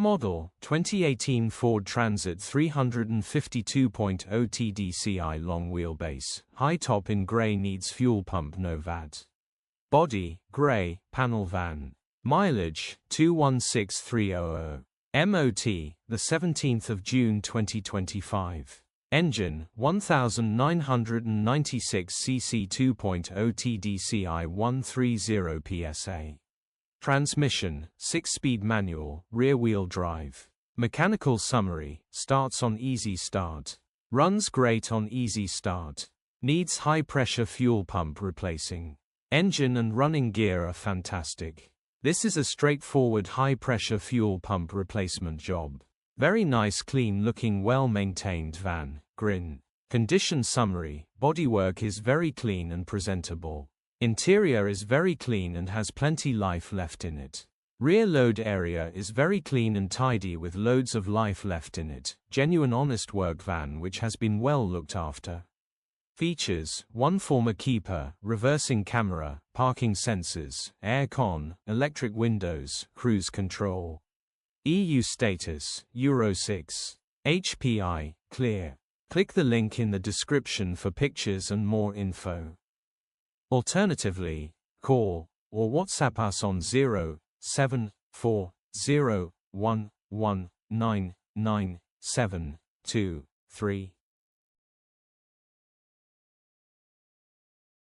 Model 2018 Ford Transit 352.0 TDCI long wheelbase, high top in grey, needs fuel pump, no VAT. Body grey, panel van. Mileage 216,300. MOT the 17th of June 2025. Engine 1996 cc 2.0 TDCI 130 PSA. Transmission 6-speed manual, rear-wheel drive. Mechanical summary: starts on easy start. Runs great on easy start. Needs high-pressure fuel pump replacing. Engine and running gear are fantastic. This is a straightforward high-pressure fuel pump replacement job. Very nice, clean-looking, well-maintained van. Grin. Condition summary: bodywork is very clean and presentable. Interior is very clean and has plenty life left in it. Rear load area is very clean and tidy with loads of life left in it. Genuine honest work van which has been well looked after. Features: 1 former keeper, reversing camera, parking sensors, air con, electric windows, cruise control. EU status, Euro 6. HPI, clear. Click the link in the description for pictures and more info. Alternatively, call or WhatsApp us on 07401199723.